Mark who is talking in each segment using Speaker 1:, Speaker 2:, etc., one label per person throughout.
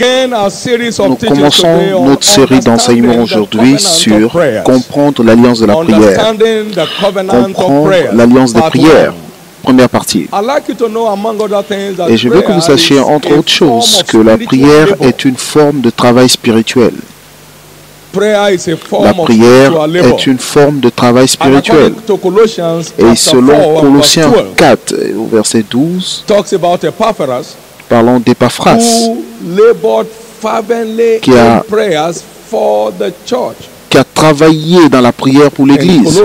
Speaker 1: Nous commençons notre série d'enseignements aujourd'hui sur comprendre l'alliance de la prière, comprendre l'alliance des prières, première partie. Et je veux que vous sachiez, entre autres choses, que la prière est une forme de travail spirituel. La prière est une forme de travail spirituel. Et selon Colossiens 4, au verset 12, parlons d'Épaphras, qui a travaillé dans la prière pour l'Église.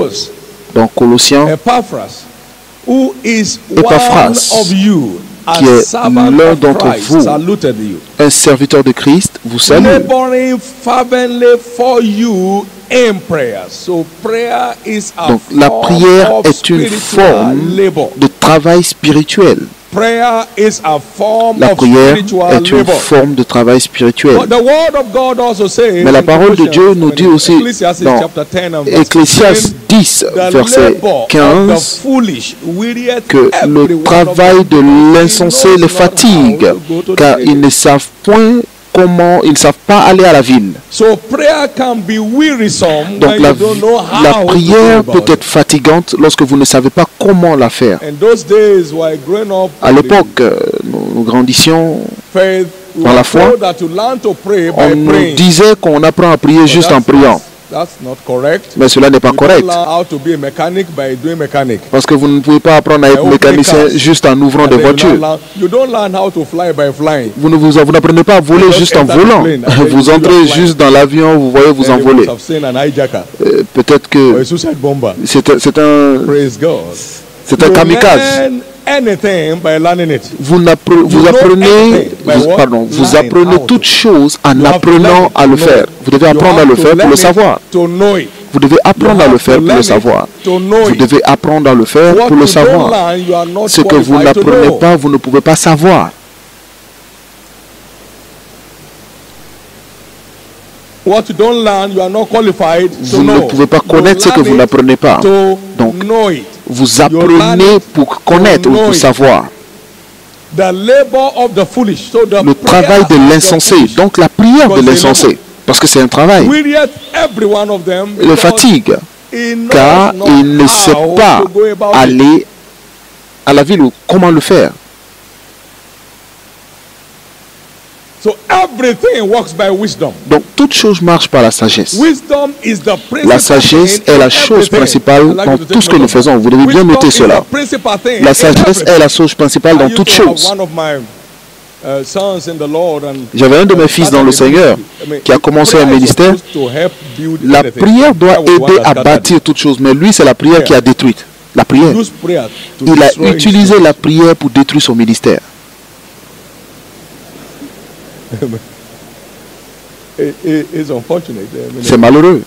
Speaker 1: Dans Colossiens, Épaphras, qui est l'un d'entre vous, un serviteur de Christ, vous salue. Donc la prière est une forme de travail spirituel. La prière est une forme de travail spirituel. Mais la parole de Dieu nous dit aussi dans Ecclésiaste 10, verset 15, que le travail de l'insensé les fatigue, car ils ne savent point comment, ils ne savent pas aller à la ville. Donc la prière peut être fatigante lorsque vous ne savez pas comment la faire. À l'époque, nous grandissions dans la foi, on nous disait qu'on apprend à prier juste en priant. Mais cela n'est pas correct. Parce que vous ne pouvez pas apprendre à être mécanicien juste en ouvrant des voitures. Vous n'apprenez pas à voler juste en volant. Vous entrez juste dans l'avion, vous voyez vous envoler. Peut-être que c'est un kamikaze. Vous apprenez toutes choses en apprenant à le faire. Vous devez apprendre à le faire pour le savoir. Vous devez apprendre à le faire pour le savoir. Vous devez apprendre à le faire pour le savoir. Ce que vous n'apprenez pas, vous ne pouvez pas savoir. Vous ne pouvez pas connaître ce que vous n'apprenez pas. Donc, vous apprenez pour connaître ou pour savoir. Le travail de l'insensé, donc la prière de l'insensé, parce que c'est un travail, le fatigue, car il ne sait pas aller à la ville ou comment le faire. Donc, toute chose marche par la sagesse. La sagesse est la chose principale dans tout ce que nous faisons. Vous devez bien noter cela. La sagesse est la chose principale dans toute chose. J'avais un de mes fils dans le Seigneur qui a commencé un ministère. La prière doit aider à bâtir toute chose, mais lui, c'est la prière qui a détruit. La prière. Il a utilisé la prière pour détruire son ministère. C'est malheureux.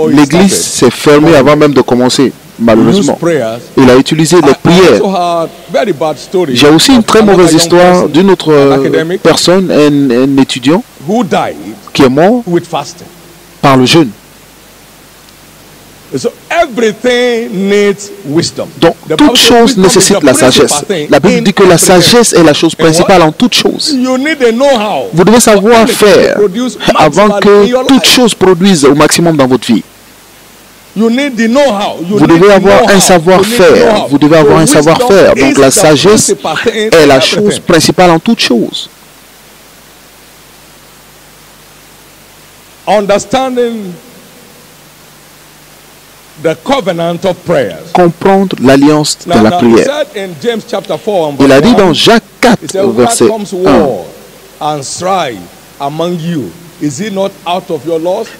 Speaker 1: L'église s'est fermée avant même de commencer, malheureusement. Il a utilisé les prières. J'ai aussi une très mauvaise histoire d'une autre personne, un étudiant, qui est mort par le jeûne. Donc, toute chose nécessite la sagesse. La Bible dit que la sagesse est la chose principale en toute chose. Vous devez savoir faire avant que toute chose produise au maximum dans votre vie. Vous devez avoir un savoir-faire. Vous devez avoir un savoir-faire. Donc, la sagesse est la chose principale en toute chose. Comprendre l'alliance de la prière. Il a dit dans Jacques 4, verset 1,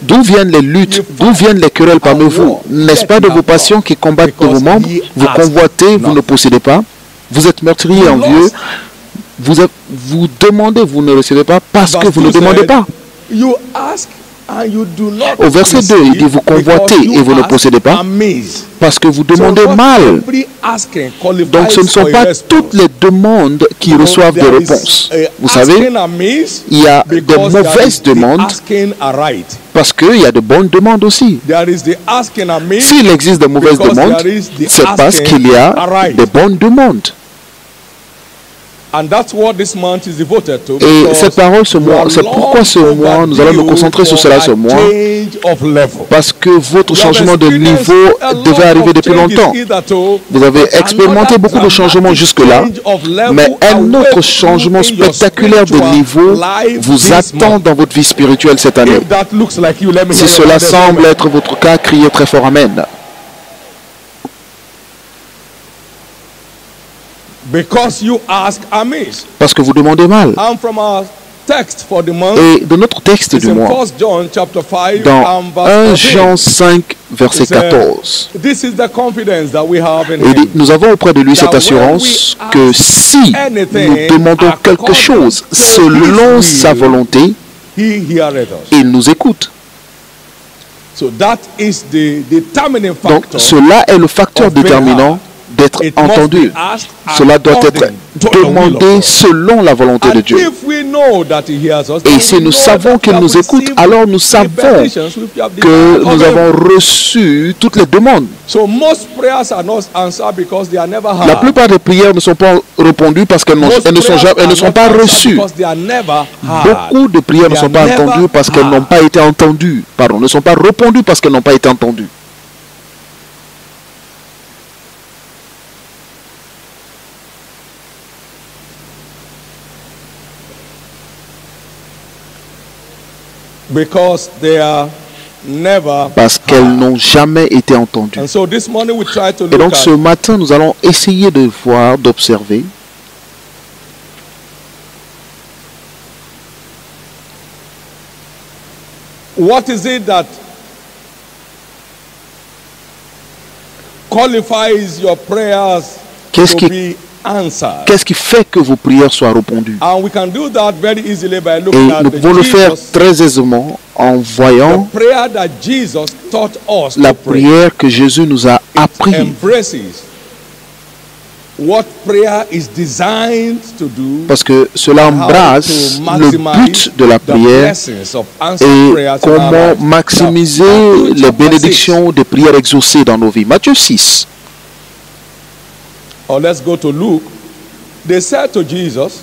Speaker 1: d'où viennent les luttes, d'où viennent les querelles parmi vous? N'est-ce pas de vos passions qui combattent de vos membres? Vous convoitez, vous ne possédez pas. Vous êtes meurtriers envieux. Vous demandez, vous ne recevez pas parce que vous ne demandez pas. Au verset 2, il dit, vous convoitez et vous ne possédez pas parce que vous demandez mal. Donc ce ne sont pas toutes les demandes qui reçoivent des réponses. Vous savez, il y a de mauvaises demandes parce qu'il y a de bonnes demandes aussi. S'il existe de mauvaises demandes, c'est parce qu'il y a de bonnes demandes. Et cette parole, ce mois, c'est pourquoi ce mois, nous allons nous concentrer sur cela ce mois, parce que votre changement de niveau devait arriver depuis longtemps. Vous avez expérimenté beaucoup de changements jusque-là, mais un autre changement spectaculaire de niveau vous attend dans votre vie spirituelle cette année. Si cela semble être votre cas, criez très fort Amen. Parce que vous demandez mal. Et de notre texte du mois, dans 1 Jean 5, verset 14, il dit, nous avons auprès de lui cette assurance que si nous demandons quelque chose selon sa volonté, il nous écoute. Donc cela est le facteur déterminant d'être entendu. Cela doit être demandé selon la volonté de Dieu. Et si nous savons qu'il nous écoute, alors nous savons que nous avons reçu toutes les demandes. La plupart des prières ne sont pas répondues parce qu'elles ne sont pas reçues. Beaucoup de prières ne sont pas entendues parce qu'elles n'ont pas été entendues. Pardon, ne sont pas répondues parce qu'elles n'ont pas été entendues. Parce qu'elles n'ont jamais été entendues. Et donc ce matin, nous allons essayer de voir, d'observer
Speaker 2: what is it that qualifies your prayers to be answered.
Speaker 1: Qu'est-ce qui fait que vos prières soient répondues?
Speaker 2: And we can do that very easily by
Speaker 1: Et
Speaker 2: looking at
Speaker 1: nous pouvons le faire très aisément en voyant la prière que Jésus nous a appris. Parce que cela embrasse le but de la prière et comment maximiser les bénédictions des prières exaucées dans nos vies. Matthieu 6.
Speaker 2: Or let's go to Luke. They said to Jesus,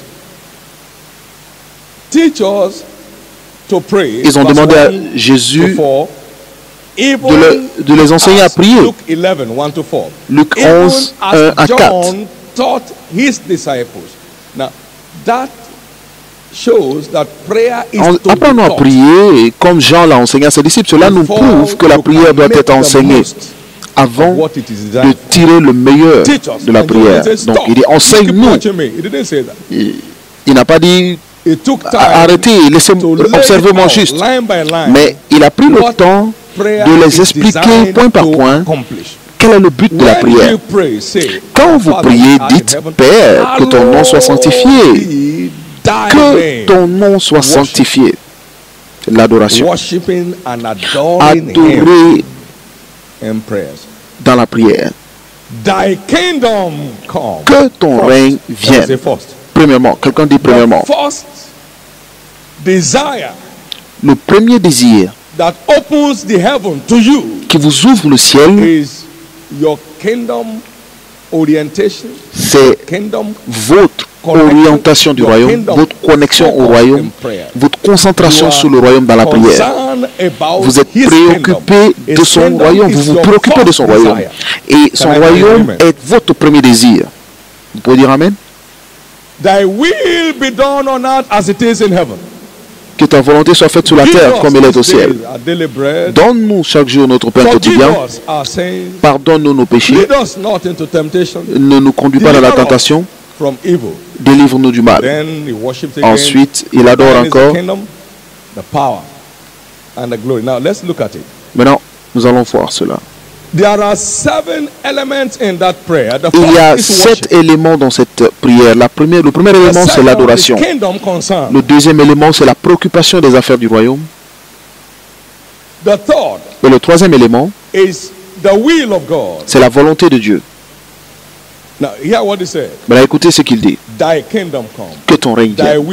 Speaker 2: teach us to pray.
Speaker 1: Ils ont demandé à Jésus de les enseigner à prier. Luc 11, 1 à 4.
Speaker 2: Taught his disciples. Now, that shows that prayer is
Speaker 1: apprenons à prier comme Jean l'a enseigné à ses disciples. Cela nous prouve que la prière doit être enseignée avant de tirer le meilleur de la prière. Donc il dit enseigne-nous. Il n'a pas dit arrêtez, laissez-moi observer mon juste. Mais il a pris le temps de les expliquer point par point quel est le but de la prière. Quand vous priez, dites Père, que ton nom soit sanctifié. Que ton nom soit sanctifié. L'adoration. Adorer dans la prière. Que ton règne vienne. Premièrement, quelqu'un dit premièrement. Le premier désir qui vous ouvre le ciel, c'est votre orientation du royaume, votre connexion au royaume, votre concentration sur le royaume dans la prière. Vous êtes préoccupé de son royaume, vous vous préoccupez de son royaume. Et son royaume est votre premier désir. Vous pouvez dire Amen?
Speaker 2: Thy will be done on earth as it is in heaven.
Speaker 1: Que ta volonté soit faite sur la terre comme elle est au ciel. Donne-nous chaque jour notre pain quotidien. Pardonne-nous nos péchés. Ne nous conduis pas dans la tentation. Délivre-nous du mal. Ensuite, il adore encore. Maintenant, nous allons voir cela. Il y a 7 éléments dans cette prière. Le premier élément, c'est l'adoration. Le deuxième élément, c'est la préoccupation des affaires du royaume. Et le troisième élément, c'est la volonté de Dieu. Maintenant, écoutez ce qu'il dit. Que ton règne vienne.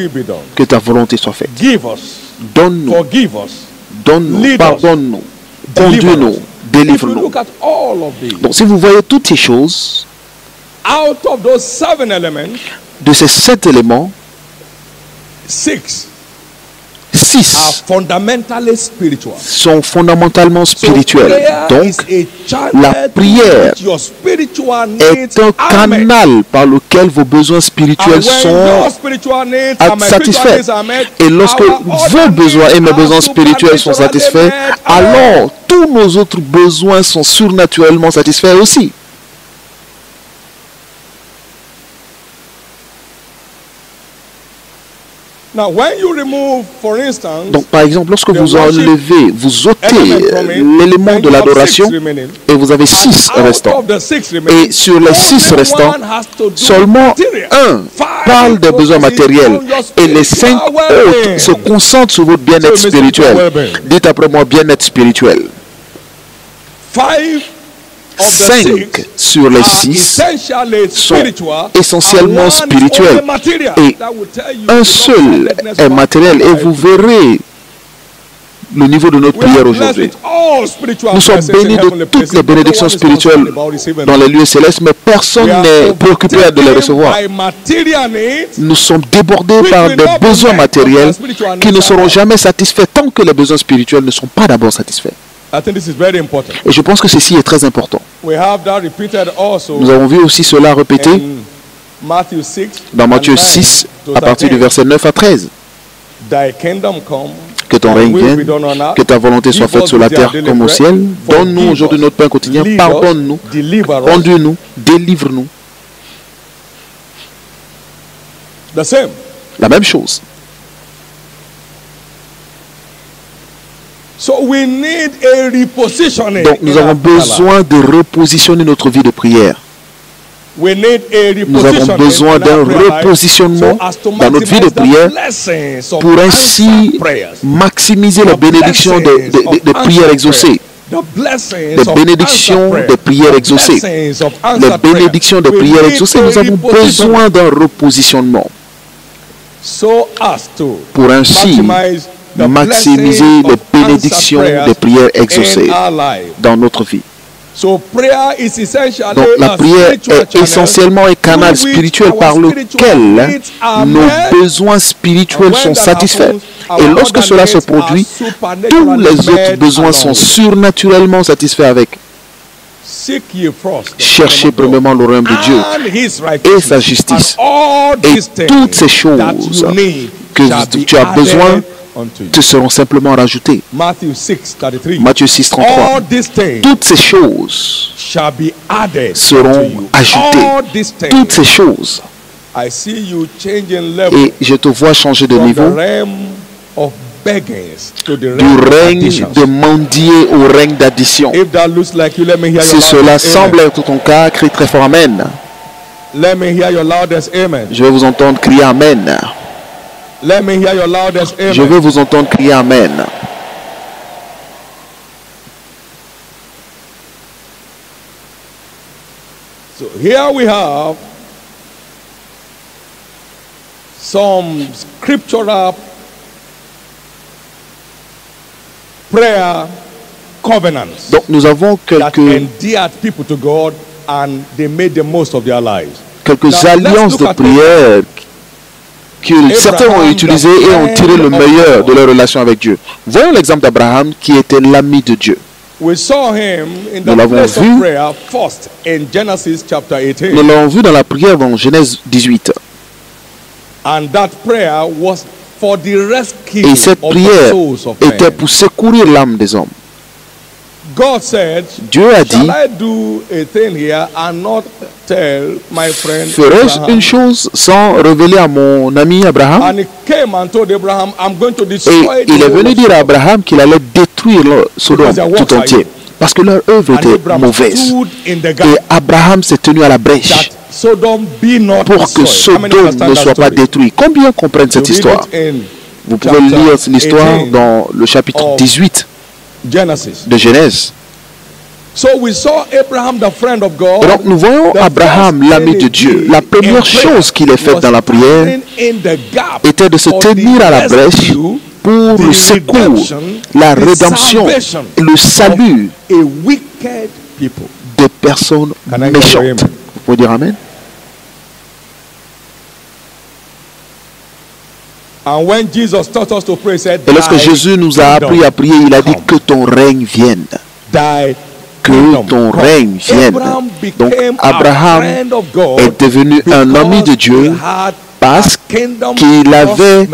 Speaker 1: Que ta volonté soit faite. Donne-nous. Donne-nous. Pardonne-nous. Conduis-nous. Délivre-nous. Donc si vous voyez toutes ces choses, de ces 7 éléments,
Speaker 2: 6
Speaker 1: 6
Speaker 2: sont
Speaker 1: fondamentalement spirituels. Donc, la prière est un canal par lequel vos besoins spirituels sont satisfaits. Et lorsque vos besoins et mes besoins spirituels sont satisfaits, alors tous nos autres besoins sont surnaturellement satisfaits aussi.
Speaker 2: Now, when you remove, for instance,
Speaker 1: donc, par exemple, lorsque vous enlevez, vous ôtez l'élément de l'adoration et vous avez 6 restants. Et sur les 6 restants, seulement un parle des besoins matériels et les 5 autres se concentrent sur votre bien-être spirituel. Dites après moi, bien-être spirituel. 5 sur les 6 sont essentiellement spirituels et un seul est matériel, et vous verrez le niveau de notre prière aujourd'hui. Nous sommes bénis de toutes les bénédictions spirituelles dans les lieux célestes, mais personne n'est préoccupé de les recevoir. Nous sommes débordés par des besoins matériels qui ne seront jamais satisfaits tant que les besoins spirituels ne sont pas d'abord satisfaits. Et je pense que ceci est très important. Nous avons vu aussi cela répété dans Matthieu 6, à partir du verset 9 à 13. Que ton règne vienne, que ta volonté soit faite sur la terre comme au ciel. Donne-nous aujourd'hui notre pain quotidien. Pardonne-nous, conduis-nous, délivre-nous. La même chose. Donc nous avons besoin de repositionner notre vie de prière. Nous avons besoin d'un repositionnement dans notre vie de prière pour ainsi maximiser la bénédiction des prières exaucées. Les bénédictions des prières exaucées. Les bénédictions des prières exaucées. Nous avons besoin d'un repositionnement pour ainsi maximiser les bénédictions des prières exaucées dans notre vie. Donc la prière est essentiellement un canal spirituel par lequel nos besoins spirituels sont satisfaits. Et lorsque cela se produit, tous les autres besoins sont surnaturellement satisfaits avec. Cherchez premièrement le royaume de Dieu et sa justice. Et toutes ces choses que tu as besoin te seront simplement rajoutées. Matthieu 6, 33. Toutes ces choses seront ajoutées. Toutes ces choses. Et je te vois changer de niveau du règne de mendier au règne d'addition. Si cela semble être ton cas, crie très fort Amen. Je vais vous entendre crier Amen. Je veux vous entendre crier Amen.
Speaker 2: So here we have some scriptural prayer covenants.
Speaker 1: Donc nous avons quelques alliances de prière que certains ont utilisé et ont tiré le meilleur de leur relation avec Dieu. Voyons l'exemple d'Abraham qui était l'ami de Dieu. Nous l'avons vu. Nous l'avons vu dans la prière dans Genèse 18. Et cette prière était pour secourir l'âme des hommes. Dieu a dit, ferais-je une chose sans révéler à mon ami Abraham? Et il est venu dire à Abraham qu'il allait détruire Sodome tout entier, parce que leur œuvre était mauvaise. Et Abraham s'est tenu à la brèche pour que Sodome ne soit pas détruit. Combien comprennent cette histoire? Vous pouvez lire l'histoire dans le chapitre 18 de Genèse. Donc nous voyons Abraham, l'ami de Dieu. La première chose qu'il a faite dans la prière était de se tenir à la brèche pour le secours, la rédemption et le salut des personnes méchantes. Vous pouvez dire Amen? Et lorsque Jésus nous a appris à prier, il a dit que ton règne vienne. Que ton règne vienne. Donc Abraham est devenu un ami de Dieu parce qu'il avait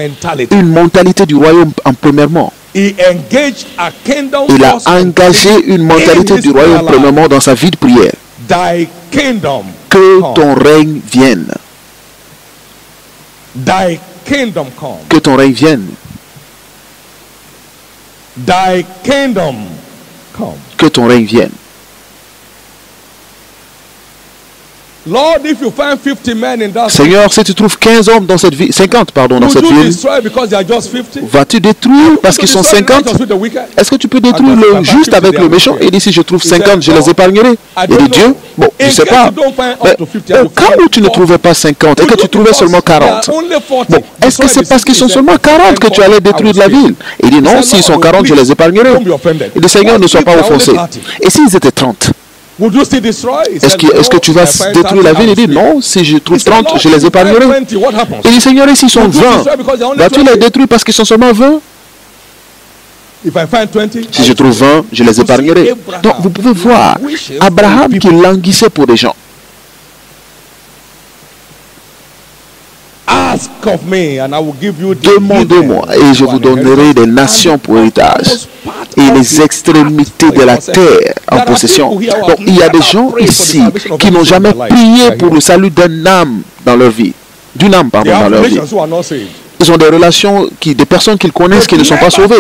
Speaker 1: une mentalité du royaume en premièrement. Il a engagé une mentalité du royaume premièrement dans sa vie de prière. Que ton règne vienne. Que ton règne vienne. Que ton règne vienne. Seigneur, si tu trouves 15 hommes dans cette ville, 50 pardon, dans cette ville, vas-tu détruire parce qu'ils sont 50? Est-ce que tu peux détruire le juste avec le méchant? Il dit, si je trouve 50, je les épargnerai. Il dit, Dieu, bon, je ne sais pas. Mais au cas où tu ne trouvais pas 50 et que tu trouvais seulement 40, bon, est-ce que c'est parce qu'ils sont seulement 40 que tu allais détruire la ville? Il dit, non, s'ils sont 40, je les épargnerai. Il dit, Seigneur, ne sois pas offensé. Et s'ils étaient 30? Est-ce que tu vas détruire la ville? Il dit non, si je trouve 30, je les épargnerai. Il dit Seigneur, s'ils sont 20, vas-tu les détruire parce qu'ils sont seulement 20? Si je trouve 20, je les épargnerai. Donc vous pouvez voir Abraham qui languissait pour des gens. Demandez-moi et je vous donnerai des nations pour héritage et les extrémités de la terre en possession. Donc il y a des gens ici qui n'ont jamais prié pour le salut d'une âme dans leur vie. D'une âme, pardon, dans leur vie. Ils ont des relations, des personnes qu'ils connaissent qui ne sont pas sauvées.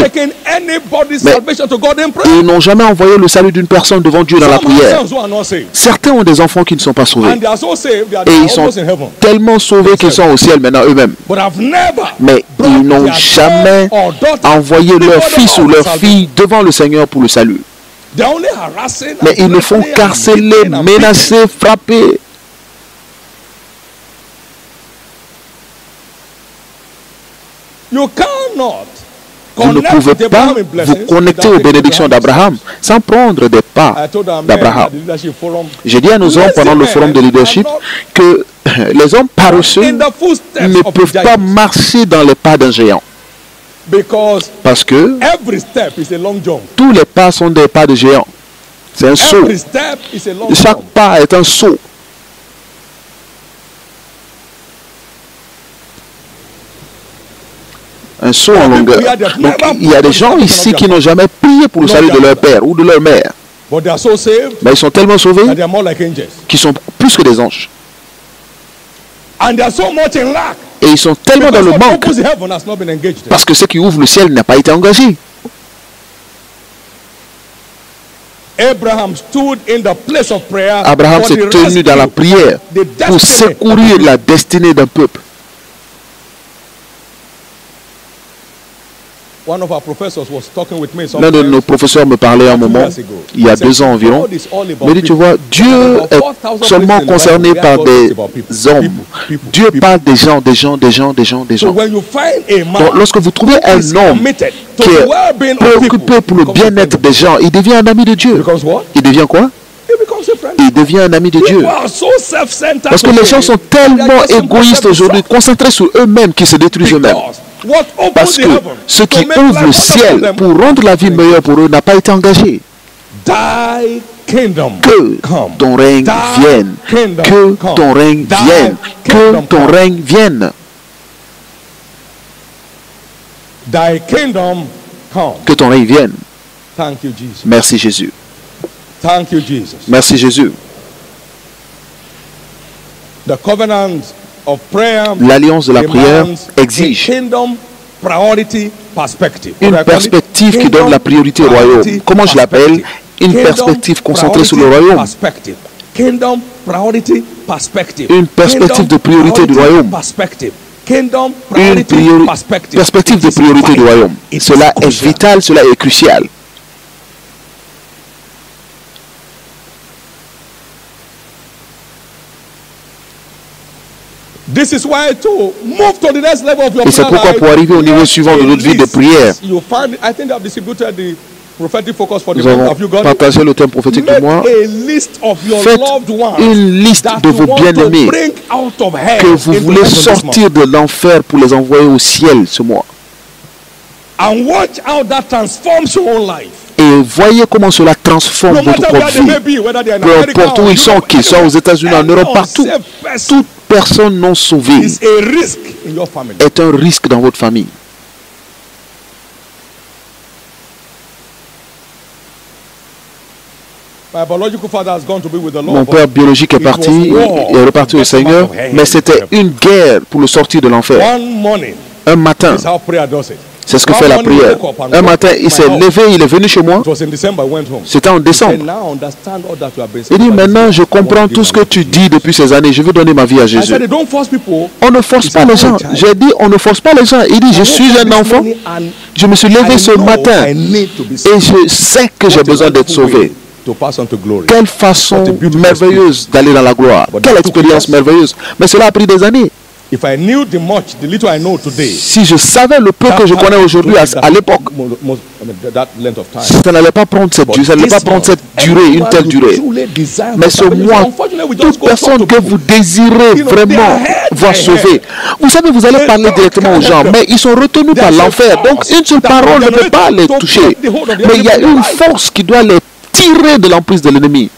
Speaker 1: Mais ils n'ont jamais envoyé le salut d'une personne devant Dieu dans la prière. Certains ont des enfants qui ne sont pas sauvés. Et ils sont tellement sauvés qu'ils sont au ciel maintenant eux-mêmes. Mais ils n'ont jamais envoyé leur fils ou leur fille devant le Seigneur pour le salut. Mais ils ne font qu'harceler, menacer, frapper. Vous ne pouvez pas vous connecter aux bénédictions d'Abraham sans prendre des pas d'Abraham. J'ai dit à nos hommes pendant le forum de leadership que les hommes paresseux ne peuvent pas marcher dans les pas d'un géant. Parce que tous les pas sont des pas de géant. C'est un saut. Chaque pas est un saut. Un saut en longueur. Donc, il y a des gens ici qui n'ont jamais prié pour le salut de leur père ou de leur mère. Mais ils sont tellement sauvés qu'ils sont plus que des anges. Et ils sont tellement dans le manque parce que ce qui ouvre le ciel n'a pas été engagé. Abraham s'est tenu dans la prière pour secourir la destinée d'un peuple. L'un de nos professeurs me parlait un moment, il y a 2 ans environ. Il me dit, tu vois, Dieu est seulement concerné par des hommes. Dieu parle des gens. Donc, lorsque vous trouvez un homme qui est préoccupé pour le bien-être des gens, il devient un ami de Dieu. Il devient quoi? Il devient un ami de Dieu. Parce que les gens sont tellement égoïstes aujourd'hui, concentrés sur eux-mêmes, qu'ils se détruisent eux-mêmes. Parce que ce qui ouvre le ciel pour rendre la vie meilleure pour eux n'a pas été engagé. Que ton règne vienne. Que ton règne vienne. Que ton règne vienne. Que ton règne vienne. Merci Jésus. Merci Jésus. L'alliance de la prière exige une perspective qui donne la priorité au royaume. Comment je l'appelle? Une perspective concentrée sur le royaume. Une perspective de priorité du royaume. Une perspective de priorité du royaume. Cela est vital, cela est crucial. Et c'est pourquoi pour arriver au niveau suivant de notre vie de prière, Nous avons partagé le thème prophétique du mois. Faites une liste de vos bien-aimés que vous voulez sortir de l'enfer pour les envoyer au ciel ce mois. Et voyez comment cela transforme votre propre vie. Peu importe où ils sont, qu'ils soient aux États-Unis, en Europe, partout, toute personne non sauvée est un risque dans votre famille. Mon père biologique est parti, il est reparti au Seigneur, mais c'était une guerre pour le sortir de l'enfer. Un matin, c'est ce que fait la prière. Un matin, il s'est levé, il est venu chez moi. C'était en décembre. Il dit, maintenant, je comprends tout ce que tu dis depuis ces années. Je veux donner ma vie à Jésus. On ne force pas les gens. J'ai dit, on ne force pas les gens. Il dit, je suis un enfant. Je me suis levé ce matin et je sais que j'ai besoin d'être sauvé. Quelle façon merveilleuse d'aller dans la gloire. Quelle expérience merveilleuse. Mais cela a pris des années. Si je savais le peu que je connais aujourd'hui à l'époque, ça n'allait pas prendre cette durée, ça n'allait pas prendre cette durée, une telle durée. Mais ce mois, toute personne que vous désirez vraiment voir sauver, vous savez, vous allez parler directement aux gens, mais ils sont retenus par l'enfer. Donc une seule parole ne peut pas les toucher. Mais il y a une force qui doit les tirer de l'emprise de l'ennemi.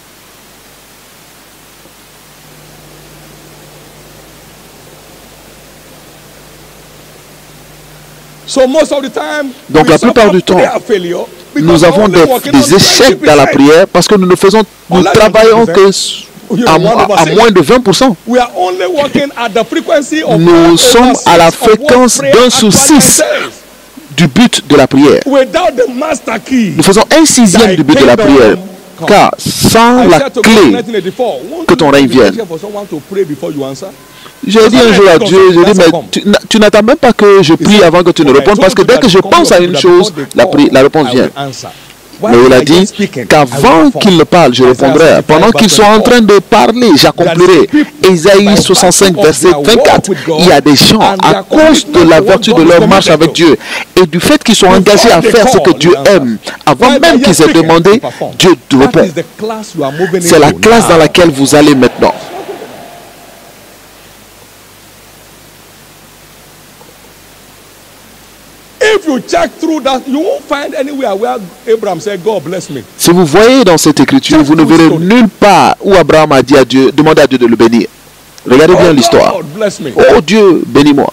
Speaker 1: Donc la plupart du temps, nous avons des échecs dans la prière parce que nous travaillons que à moins de 20%. Nous sommes à la fréquence d'1 sur 6 du but de la prière. Nous faisons 1/6 du but de la prière. Car sans la clé, que ton règne vienne. J'ai dit un jour à Dieu, je dis, mais tu n'attends même pas que je prie avant que tu ne répondes, parce que dès que je pense à une chose, la réponse vient. Mais il a dit qu'avant qu'il ne parle, je répondrai. Pendant qu'ils sont en train de parler, j'accomplirai. Ésaïe 65, verset 24. Il y a des gens, à cause de la vertu de leur marche avec Dieu et du fait qu'ils sont engagés à faire ce que Dieu aime, avant même qu'ils aient demandé, Dieu répond. C'est la classe dans laquelle vous allez maintenant. Si vous voyez dans cette écriture, vous ne verrez nulle part où Abraham a dit à Dieu, demandez à Dieu de le bénir. Regardez bien l'histoire. Oh Dieu, bénis-moi.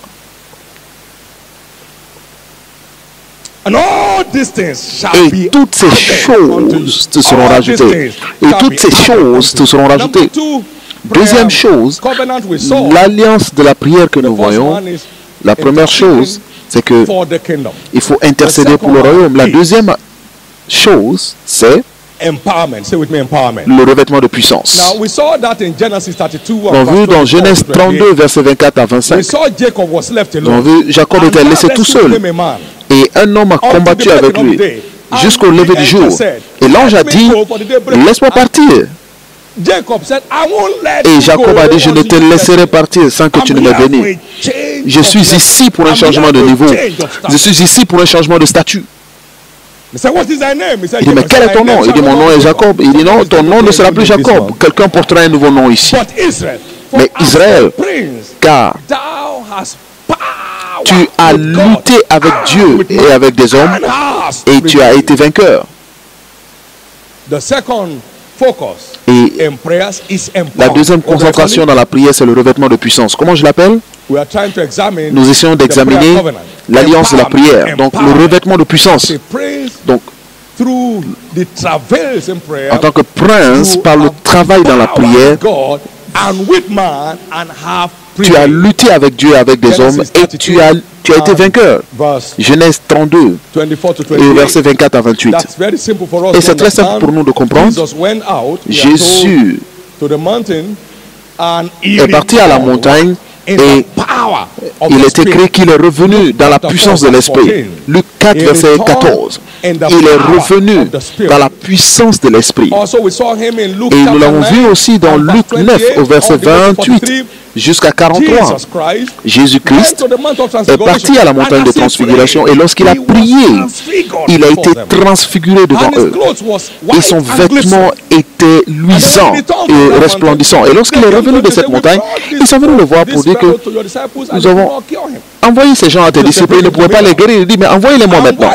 Speaker 1: Et toutes ces choses te seront rajoutées. Et toutes ces choses te seront rajoutées. Deuxième chose, l'alliance de la prière que nous voyons, la première chose, c'est que il faut intercéder pour le royaume. La deuxième chose, c'est le revêtement de puissance. On a vu dans Genèse 32, verset 24 à 25. On a vu Jacob était laissé tout seul. Et un homme a combattu avec lui jusqu'au lever du jour. Et l'ange a dit, laisse-moi partir. Et Jacob a dit, je ne te laisserai partir sans que tu ne me bénisses. Je suis ici pour un changement de niveau. Je suis ici pour un changement de statut. Il dit, mais quel est ton nom? Il dit, mon nom est Jacob. Il dit, non, ton nom ne sera plus Jacob. Quelqu'un portera un nouveau nom ici. Mais Israël, car tu as lutté avec Dieu et avec des hommes et tu as été vainqueur. Et la deuxième concentration dans la prière, c'est le revêtement de puissance. Comment je l'appelle? Nous essayons d'examiner l'alliance de la prière. Donc, le revêtement de puissance. Donc, en tant que prince, par le travail dans la prière, tu as lutté avec Dieu, avec des hommes, et tu as été vainqueur. Genèse 32, et verset 24 à 28. Et c'est très simple pour nous de comprendre. Jésus est parti à la montagne et il est écrit qu'il est revenu dans la puissance de l'Esprit. Luc 4, verset 14. Il est revenu dans la puissance de l'Esprit. Et nous l'avons vu aussi dans Luc 9, au verset 28. jusqu'à 43. Jésus-Christ est parti à la montagne de transfiguration et lorsqu'il a prié, il a été transfiguré devant eux. Et son vêtement était luisant et resplendissant. Et lorsqu'il est revenu de cette montagne, ils sont venus le voir pour dire que nous avons envoyé ces gens à tes disciples, ils ne pouvaient pas les guérir. Il dit, mais envoyez-les-moi maintenant.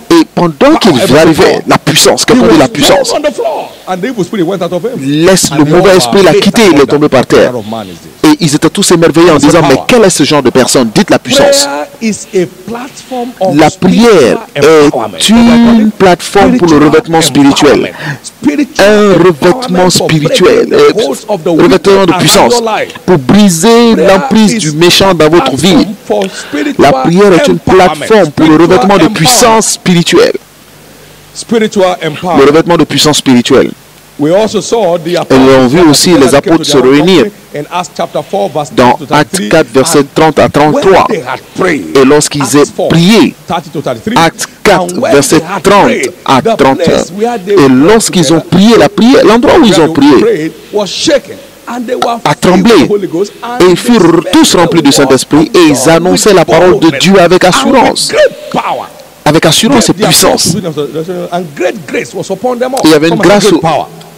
Speaker 1: Et pendant qu'il arrivait, la puissance, quelqu'un dit la puissance, laisse le mauvais esprit l'a quitté, il est tombé par terre. Et ils étaient tous émerveillés en disant, mais quel est ce genre de personne? Dites la puissance. La prière est une plateforme pour le revêtement spirituel. Un revêtement spirituel, revêtement de puissance, pour briser l'emprise du méchant dans votre vie. La prière est une plateforme pour le revêtement de puissance spirituelle. Le revêtement de puissance spirituelle. Et nous avons vu aussi les apôtres se réunir dans Actes 4, verset 30 à 33. Et lorsqu'ils aient prié, Actes 4, verset 30 à 31. Et lorsqu'ils ont prié, l'endroit où ils ont prié a tremblé. Et ils furent tous remplis du Saint-Esprit et ils annonçaient la parole de Dieu avec assurance. Avec assurance et puissance. Il y avait une grâce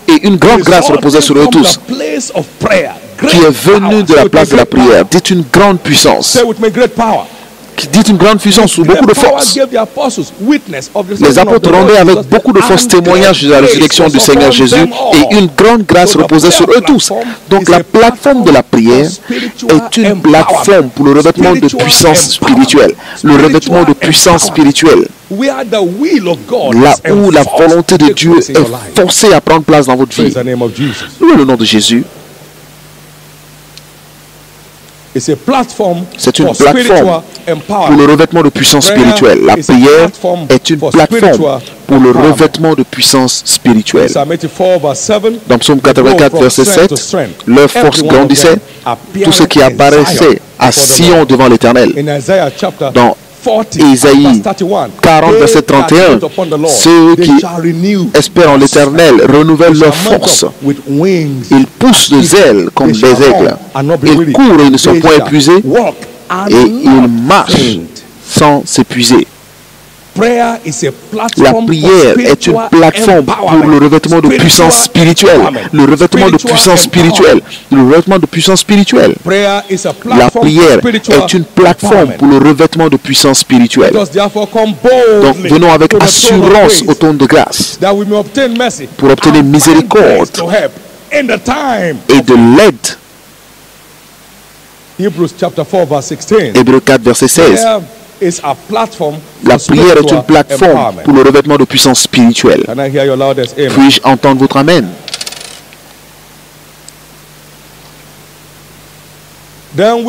Speaker 1: et une grande grâce reposait sur eux tous, qui est venue de la place de la prière. Dites une grande puissance. Dites une grande puissance ou beaucoup de force. Les apôtres rendaient avec beaucoup de force témoignage de la résurrection du Seigneur Jésus et une grande grâce reposait sur eux tous. Donc la plateforme de la prière est une plateforme pour le revêtement de puissance spirituelle. Le revêtement de puissance spirituelle. Là où la volonté de Dieu est forcée à prendre place dans votre vie. Louez le nom de Jésus. C'est une plateforme pour le revêtement de puissance spirituelle. La prière est une plateforme pour le revêtement de puissance spirituelle. Dans Psaume 84, verset 7, leur force grandissait, tout ce qui apparaissait à Sion devant l'Éternel. Dans Isaïe 40, verset 31, ceux qui espèrent en l'Éternel renouvellent leur force. Ils poussent des ailes comme des aigles. Ils courent et ne sont point épuisés. Et ils marchent sans s'épuiser. La prière est une plateforme pour le revêtement de puissance spirituelle. Le revêtement de puissance spirituelle. Le revêtement de puissance spirituelle. La prière est une plateforme pour le revêtement de puissance spirituelle. Donc venons avec assurance au trône de grâce pour obtenir miséricorde et de l'aide. Hébreux 4, verset 16. La prière est une plateforme pour le revêtement de puissance spirituelle. Puis-je entendre votre amen? Et donc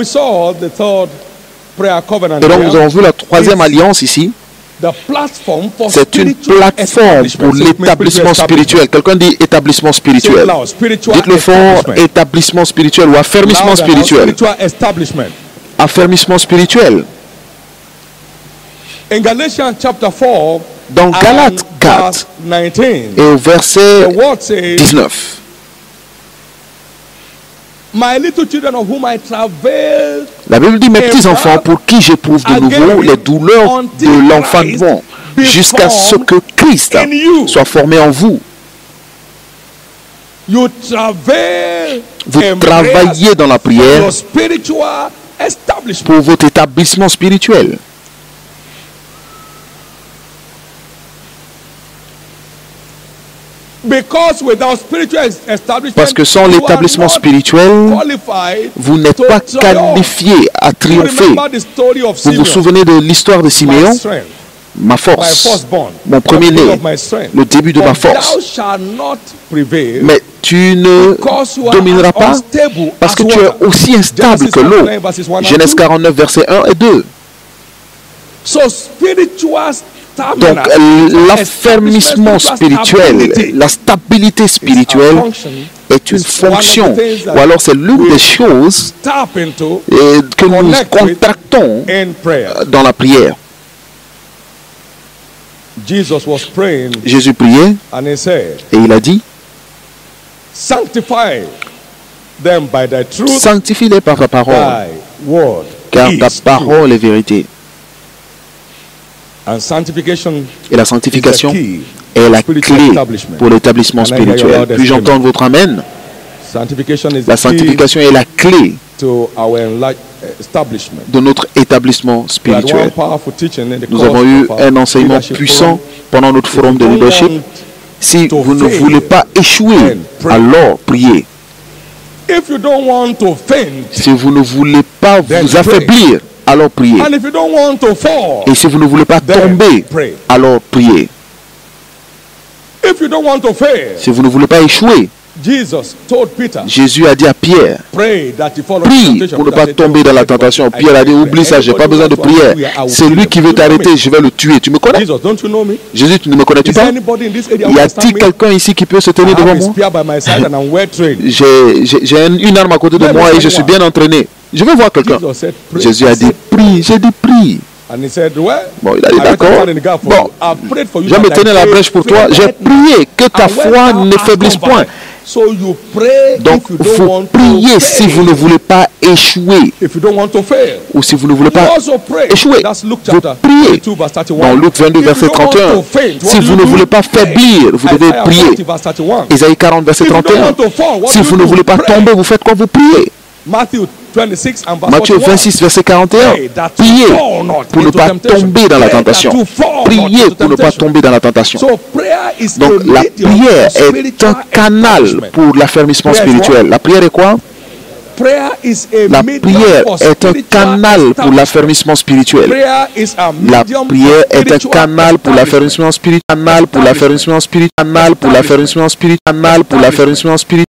Speaker 1: nous avons vu la troisième alliance ici. C'est une plateforme pour l'établissement spirituel. Quelqu'un dit établissement spirituel. Dites-le fort, établissement spirituel ou affermissement spirituel. Affermissement spirituel. Dans Galates 4 et au verset 19. La Bible dit, mes petits enfants, pour qui j'éprouve de nouveau les douleurs de l'enfantement, jusqu'à ce que Christ soit formé en vous. Vous travaillez dans la prière pour votre établissement spirituel. Parce que sans l'établissement spirituel, vous n'êtes pas qualifié à triompher. Vous vous souvenez de l'histoire de Siméon? Ma force, mon premier-né, le début de ma force. Mais tu ne domineras pas parce que tu es aussi instable que l'eau. Genèse 49, versets 1 et 2. Donc, l'affermissement spirituel, la stabilité spirituelle est une fonction, ou alors c'est l'une des choses que nous contractons dans la prière. Jésus priait et il a dit,
Speaker 2: them by thy truth.
Speaker 1: Sanctifie-les par ta parole,
Speaker 2: Thy word
Speaker 1: car ta
Speaker 2: is
Speaker 1: parole est vérité.
Speaker 2: And sanctification
Speaker 1: Et la sanctification
Speaker 2: is the key
Speaker 1: est la
Speaker 2: spiritual
Speaker 1: clé
Speaker 2: establishment.
Speaker 1: pour l'établissement
Speaker 2: Can I hear your
Speaker 1: spirituel.
Speaker 2: loudest
Speaker 1: Puis-je
Speaker 2: amen?
Speaker 1: entendre votre amen?
Speaker 2: Sanctification is
Speaker 1: La
Speaker 2: the key
Speaker 1: sanctification est la clé
Speaker 2: to our establishment.
Speaker 1: de notre établissement
Speaker 2: We had one
Speaker 1: spirituel.
Speaker 2: powerful teaching in the
Speaker 1: Nous
Speaker 2: course
Speaker 1: avons eu
Speaker 2: of our
Speaker 1: un enseignement
Speaker 2: leadership
Speaker 1: puissant
Speaker 2: forum.
Speaker 1: pendant notre forum de
Speaker 2: If you don't
Speaker 1: leadership.
Speaker 2: want
Speaker 1: Si
Speaker 2: to
Speaker 1: vous ne
Speaker 2: fail,
Speaker 1: voulez pas échouer,
Speaker 2: then pray.
Speaker 1: alors priez.
Speaker 2: If you don't want to faint,
Speaker 1: Si vous ne voulez pas
Speaker 2: Then
Speaker 1: vous affaiblir, alors priez.
Speaker 2: and if you don't want to fall,
Speaker 1: Et si vous ne voulez pas
Speaker 2: then
Speaker 1: tomber,
Speaker 2: pray.
Speaker 1: alors priez.
Speaker 2: If you don't want to fail,
Speaker 1: Si vous ne voulez pas échouer,
Speaker 2: Jesus told Peter,
Speaker 1: Jésus a dit à Pierre,
Speaker 2: pray that you fall into
Speaker 1: prie
Speaker 2: temptation.
Speaker 1: pour ne
Speaker 2: Peter
Speaker 1: pas
Speaker 2: said,
Speaker 1: tomber dans la tentation. Pierre a dit, oublie ça, j'ai pas besoin de prière. C'est lui qui veut t'arrêter, je vais le tuer. Tu me connais?
Speaker 2: Jesus, don't you know me?
Speaker 1: Jésus, tu ne me connais-tu
Speaker 2: Is there
Speaker 1: pas?
Speaker 2: anybody in this area who
Speaker 1: Y
Speaker 2: can
Speaker 1: a-t-il
Speaker 2: stand me?
Speaker 1: quelqu'un ici qui peut se
Speaker 2: I
Speaker 1: tenir devant
Speaker 2: have a
Speaker 1: moi?
Speaker 2: spear by my side and I'm well trained.
Speaker 1: J'ai une arme à côté de moi et je suis bien entraîné. Je vais voir quelqu'un.
Speaker 2: Jesus said, pray.
Speaker 1: Jésus a dit, prie. J'ai dit, prie.
Speaker 2: And he said, well,
Speaker 1: Bon, il a dit,
Speaker 2: I went
Speaker 1: d'accord.
Speaker 2: outside in the gap for
Speaker 1: Bon,
Speaker 2: you. I've prayed for you
Speaker 1: je vais me
Speaker 2: that
Speaker 1: tenir
Speaker 2: thy
Speaker 1: la brèche pour
Speaker 2: faith
Speaker 1: toi. J'ai
Speaker 2: faileth not.
Speaker 1: prié que ta
Speaker 2: And when
Speaker 1: foi
Speaker 2: thou
Speaker 1: ne
Speaker 2: art
Speaker 1: faiblisse point.
Speaker 2: converted, so you pray
Speaker 1: Donc,
Speaker 2: if you don't
Speaker 1: vous
Speaker 2: want
Speaker 1: priez
Speaker 2: to
Speaker 1: si
Speaker 2: fail.
Speaker 1: vous ne voulez pas échouer
Speaker 2: If you don't want to fail.
Speaker 1: ou si vous ne voulez
Speaker 2: You
Speaker 1: pas
Speaker 2: also pray.
Speaker 1: échouer.
Speaker 2: That's Luke
Speaker 1: Vous
Speaker 2: chapter
Speaker 1: priez.
Speaker 2: 22 verse 31.
Speaker 1: Dans Luc 22,
Speaker 2: If
Speaker 1: verset
Speaker 2: you don't want
Speaker 1: 31,
Speaker 2: to faint, what
Speaker 1: si
Speaker 2: do
Speaker 1: vous
Speaker 2: you
Speaker 1: ne
Speaker 2: do?
Speaker 1: voulez pas
Speaker 2: Pray.
Speaker 1: faiblir, vous devez
Speaker 2: Isaiah
Speaker 1: prier.
Speaker 2: 40 verse 31.
Speaker 1: Isaïe 40, verset
Speaker 2: If you don't
Speaker 1: 31.
Speaker 2: want to fall, what
Speaker 1: Si
Speaker 2: do
Speaker 1: vous
Speaker 2: you
Speaker 1: ne
Speaker 2: do?
Speaker 1: voulez pas
Speaker 2: Pray.
Speaker 1: tomber, vous faites quoi? Vous priez.
Speaker 2: Matthew 26 and verse
Speaker 1: Matthieu
Speaker 2: 41.
Speaker 1: 26, verset 41.
Speaker 2: Pray that you
Speaker 1: Priez
Speaker 2: fall not
Speaker 1: pour ne
Speaker 2: into
Speaker 1: pas
Speaker 2: temptation.
Speaker 1: tomber dans la
Speaker 2: Pray that
Speaker 1: tentation.
Speaker 2: you fall not
Speaker 1: Priez
Speaker 2: into
Speaker 1: pour ne pas
Speaker 2: temptation.
Speaker 1: tomber dans la tentation.
Speaker 2: So prayer is
Speaker 1: Donc
Speaker 2: a
Speaker 1: la
Speaker 2: medium
Speaker 1: prière
Speaker 2: for
Speaker 1: est
Speaker 2: spiritual
Speaker 1: un canal
Speaker 2: establishment.
Speaker 1: pour l'affermissement
Speaker 2: Prayer is
Speaker 1: spirituel. La prière est quoi?
Speaker 2: Prayer is a
Speaker 1: La
Speaker 2: medium
Speaker 1: prière
Speaker 2: for
Speaker 1: est un
Speaker 2: spiritual
Speaker 1: canal pour
Speaker 2: establishment.
Speaker 1: l'affermissement spirituel.
Speaker 2: Prayer is a
Speaker 1: La
Speaker 2: medium
Speaker 1: prière
Speaker 2: for
Speaker 1: est un
Speaker 2: spiritual
Speaker 1: canal pour
Speaker 2: establishment.
Speaker 1: l'affermissement spirituel, canal pour l'affermissement spirituel, canal pour l'affermissement spirituel, canal pour l'affermissement spirituel.